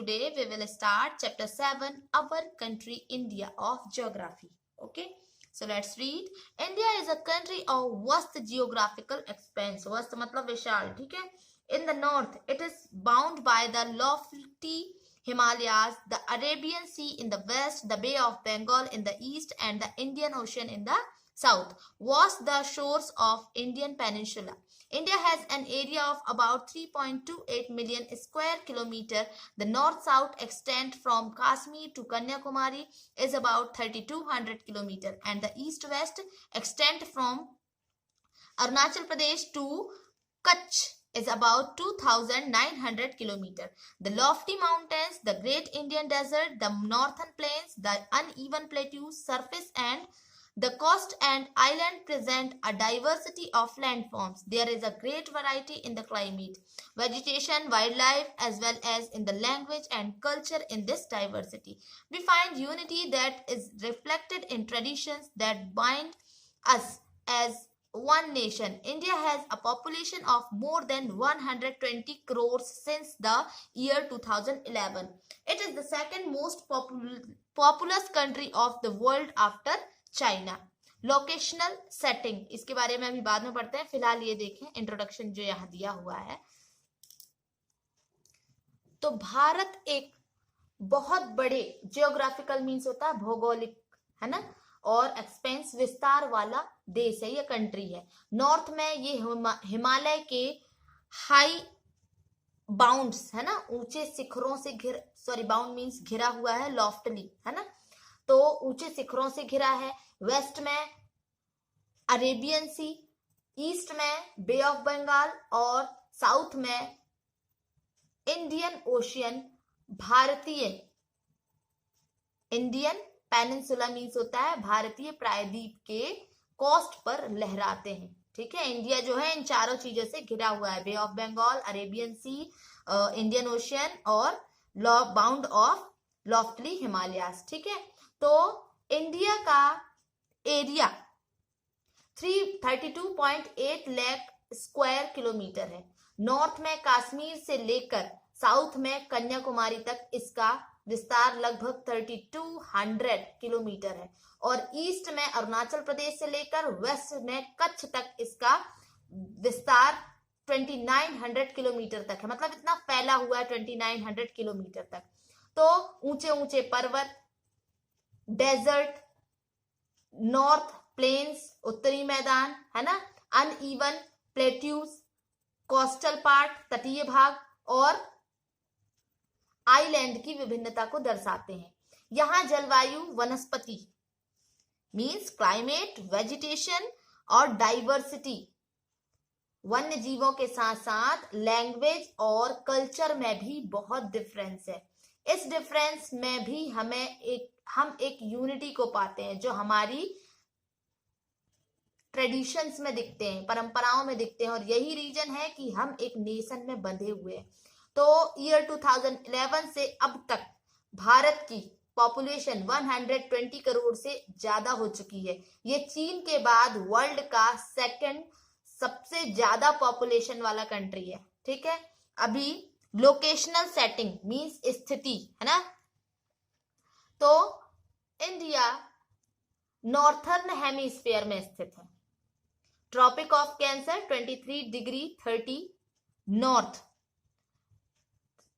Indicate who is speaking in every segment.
Speaker 1: today we will start chapter 7, Our Country India of Geography. Okay, so let's read. India is a country of vast geographical expanse. Vast मतलब विशाल, ठीक है. In the north, it is bound by the lofty Himalayas, the Arabian Sea in the west, the Bay of Bengal in the east, and the Indian Ocean in the south was the shores of Indian Peninsula. India has an area of about 3.28 million square kilometer. The north-south extent from Kashmir to Kanyakumari is about 3200 kilometer, and the east-west extent from Arunachal Pradesh to Kutch is about 2,900 kilometers. The lofty mountains, the great Indian desert, the northern plains, the uneven plateaus, surface and the coast and island present a diversity of landforms. There is a great variety in the climate, vegetation, wildlife, as well as in the language and culture in this diversity. We find unity that is reflected in traditions that bind us as one nation. India has a population of more than 120 crores since the year 2011. It is the second most populous country of the world after China. Locational setting, इसके बारे में अभी बाद में पढ़ते हैं. फिलहाल ये देखें इंट्रोडक्शन जो यहां दिया हुआ है. तो भारत एक बहुत बड़े जियोग्राफिकल मीन्स होता है भौगोलिक, है ना, और एक्सपेंस विस्तार वाला देश है, ये कंट्री है. नॉर्थ में ये हिमालय के हाई बाउंड्स, है ना, ऊंचे शिखरों से बाउंड मीन्स घिरा हुआ है, लॉफ्टली, है ना, तो ऊंचे शिखरों से घिरा है. वेस्ट में अरेबियन सी, ईस्ट में बे ऑफ बंगाल और साउथ में इंडियन ओशियन. भारतीय इंडियन पेनिनसुला मीन्स होता है भारतीय प्रायद्वीप के कोस्ट पर लहराते हैं. ठीक है, इंडिया जो है इन चारों चीजों से घिरा हुआ है, Bay of Bengal, Arabian Sea, Indian Ocean और बाउंड ऑफ लॉफ्टली हिमालयास. ठीक है, तो इंडिया का एरिया 332.8 लाख स्क्वायर किलोमीटर है. नॉर्थ में कश्मीर से लेकर साउथ में कन्याकुमारी तक इसका विस्तार लगभग 3200 किलोमीटर है, और ईस्ट में अरुणाचल प्रदेश से लेकर वेस्ट में कच्छ तक इसका विस्तार 2900 किलोमीटर तक है. मतलब इतना फैला हुआ है 2900 किलोमीटर तक. तो ऊंचे ऊंचे पर्वत, डेजर्ट, नॉर्थ प्लेन्स, उत्तरी मैदान, है ना, अनइवन प्लेट्यूज, कोस्टल पार्ट, तटीय भाग, और आइलैंड की विभिन्नता को दर्शाते हैं. यहां जलवायु, वनस्पति मीन्स क्लाइमेट, वेजिटेशन और डाइवर्सिटी, वन्य जीवों के साथ साथ लैंग्वेज और कल्चर में भी बहुत डिफरेंस है. इस डिफरेंस में भी हम एक यूनिटी को पाते हैं जो हमारी ट्रेडिशंस में दिखते हैं, परंपराओं में दिखते हैं, और यही रीजन है कि हम एक नेशन में बंधे हुए हैं. तो ईयर 2011 से अब तक भारत की पॉपुलेशन 120 करोड़ से ज्यादा हो चुकी है. ये चीन के बाद वर्ल्ड का सेकंड सबसे ज्यादा पॉपुलेशन वाला कंट्री है. ठीक है, अभी लोकेशनल सेटिंग मीन्स स्थिति, है ना, तो इंडिया नॉर्थर्न हेमिस्फीयर में स्थित है. Tropic of cancer 23 degree 30 north,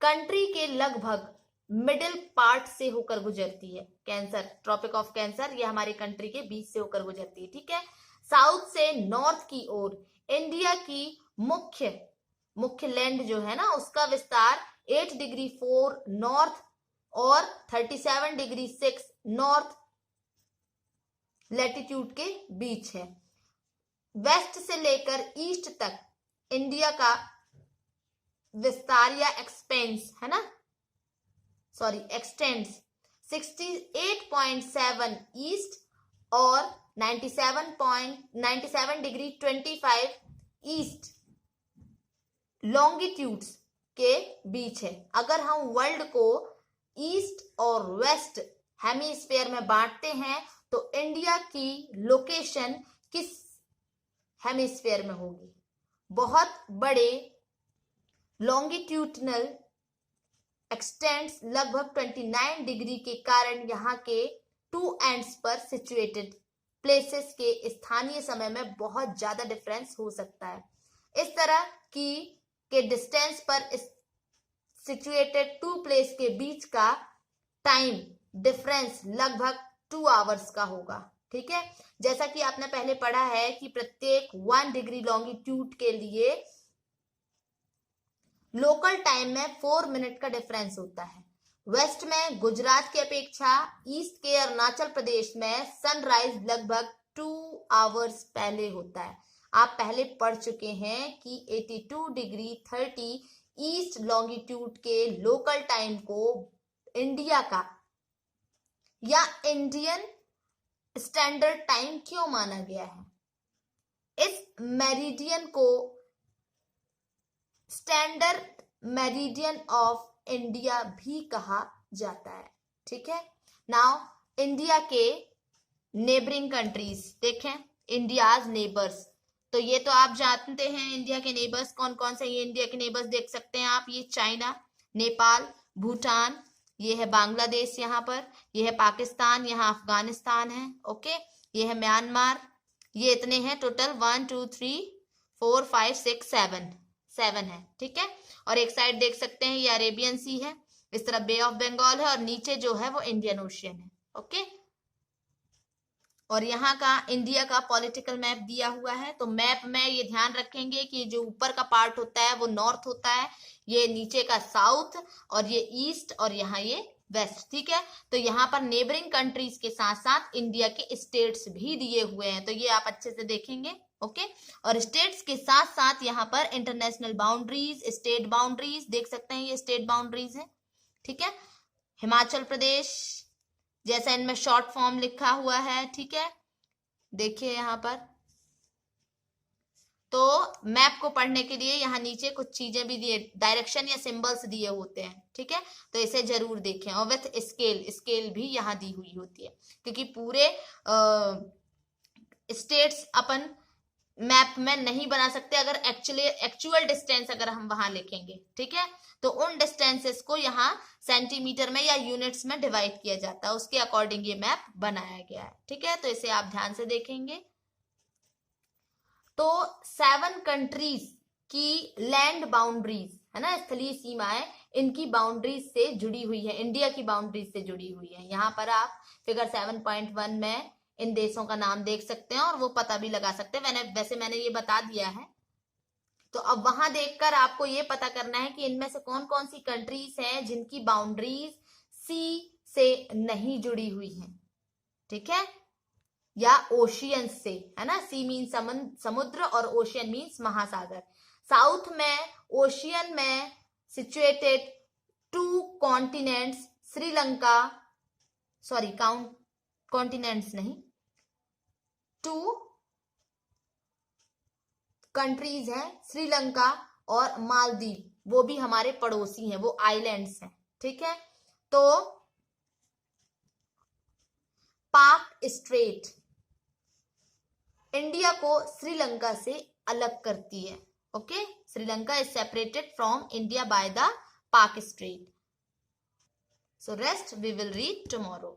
Speaker 1: country के लगभग मिडिल पार्ट से होकर गुजरती है. कैंसर, ट्रॉपिक ऑफ कैंसर, ये हमारी कंट्री के बीच से होकर गुजरती है. ठीक है, साउथ से नॉर्थ की ओर इंडिया की मुख्य लैंड जो है ना, उसका विस्तार 8 डिग्री 4 नॉर्थ और 37 डिग्री 6 नॉर्थ लैटिट्यूड के बीच है. वेस्ट से लेकर ईस्ट तक इंडिया का विस्तार या एक्सपेंस, है ना, एक्सटेंड्स 68.7 ईस्ट और 97 डिग्री 25 ईस्ट लॉन्गिट्यूड्स के बीच है. अगर हम वर्ल्ड को ईस्ट और वेस्ट हेमिस्फीयर में बांटते हैं तो इंडिया की लोकेशन किस हेमिस्फीयर में होगी? बहुत बड़े लॉन्गिट्यूडनल एक्सटेंड्स लगभग 29 डिग्री के कारण यहाँ के 2 एंड्स पर सिचुएटेड प्लेसेस के स्थानीय समय में बहुत ज्यादा डिफरेंस हो सकता है। इस तरह की के डिस्टेंस पर सिचुएटेड 2 प्लेस के बीच का टाइम डिफरेंस लगभग 2 आवर्स का होगा। ठीक है, जैसा कि आपने पहले पढ़ा है कि प्रत्येक 1 डिग्री लॉन्गिट्यूड के लिए लोकल टाइम में 4 मिनट का डिफरेंस होता है। वेस्ट में गुजरात की अपेक्षा ईस्ट के अरुणाचल प्रदेश में सनराइज लगभग 2 आवर्स पहले होता है। आप पहले पढ़ चुके हैं कि 82 डिग्री 30 ईस्ट लॉन्गिट्यूड के लोकल टाइम को इंडिया का या इंडियन स्टैंडर्ड टाइम क्यों माना गया है। इस मेरिडियन को स्टैंडर्ड मेरिडियन ऑफ इंडिया भी कहा जाता है। ठीक है, नाउ इंडिया के नेबरिंग कंट्रीज देखें, इंडियाज नेबर्स। तो ये तो आप जानते हैं इंडिया के नेबर्स कौन कौन से। ये इंडिया के नेबर्स देख सकते हैं आप, ये चाइना, नेपाल, भूटान, ये है बांग्लादेश, यहाँ पर ये है पाकिस्तान, यहाँ अफगानिस्तान है। ओके, ये है म्यांमार। ये इतने हैं टोटल 1 2 3 4 5 6 7 है। ठीक है, और एक साइड देख सकते हैं ये अरेबियन सी है, इस तरफ बे ऑफ बंगाल है और नीचे जो है वो इंडियन ओशियन है। ओके, और यहाँ का इंडिया का पॉलिटिकल मैप दिया हुआ है। तो मैप में ये ध्यान रखेंगे कि जो ऊपर का पार्ट होता है वो नॉर्थ होता है, ये नीचे का साउथ, और ये ईस्ट, और यहाँ ये वेस्ट। ठीक है, तो यहाँ पर नेबरिंग कंट्रीज के साथ साथ इंडिया के स्टेट्स भी दिए हुए हैं, तो ये आप अच्छे से देखेंगे। ओके, और स्टेट्स के साथ साथ यहाँ पर इंटरनेशनल बाउंड्रीज, स्टेट बाउंड्रीज देख सकते हैं, ये स्टेट बाउंड्रीज है। ठीक है, हिमाचल प्रदेश जैसा इनमें शॉर्ट फॉर्म लिखा हुआ है। ठीक है, देखिए यहाँ पर। तो मैप को पढ़ने के लिए यहाँ नीचे कुछ चीजें भी दिए, डायरेक्शन या सिंबल्स दिए होते हैं। ठीक है, तो इसे जरूर देखें। और विथ स्केल भी यहाँ दी हुई होती है, क्योंकि पूरे स्टेट्स अपन मैप में नहीं बना सकते अगर एक्चुअल डिस्टेंस अगर हम वहां लिखेंगे। ठीक है, तो उन डिस्टेंसेस को यहाँ सेंटीमीटर में या यूनिट्स में डिवाइड किया जाता है, उसके अकॉर्डिंग ये मैप बनाया गया है। ठीक है, तो इसे आप ध्यान से देखेंगे। तो 7 कंट्रीज की लैंड बाउंड्रीज है ना, स्थलीय सीमाएं, इनकी बाउंड्रीज से जुड़ी हुई है, इंडिया की बाउंड्रीज से जुड़ी हुई है। यहाँ पर आप फिगर 7.1 में इन देशों का नाम देख सकते हैं और वो पता भी लगा सकते हैं। वैसे मैंने ये बता दिया है, तो अब वहां देखकर आपको ये पता करना है कि इनमें से कौन कौन सी कंट्रीज हैं जिनकी बाउंड्रीज सी से नहीं जुड़ी हुई हैं। ठीक है, या ओशियन से, है ना। सी मीन्स समुद्र और ओशियन मीन्स महासागर। साउथ में ओशियन में situated 2 continents Sri Lanka, sorry continents नहीं, 2 कंट्रीज हैं, श्रीलंका और मालदीव, वो भी हमारे पड़ोसी हैं, वो आइलैंड्स हैं। ठीक है, तो पाक स्ट्रेट इंडिया को श्रीलंका से अलग करती है। Okay, Sri Lanka is separated from India by the पाक straight. So rest we will read tomorrow.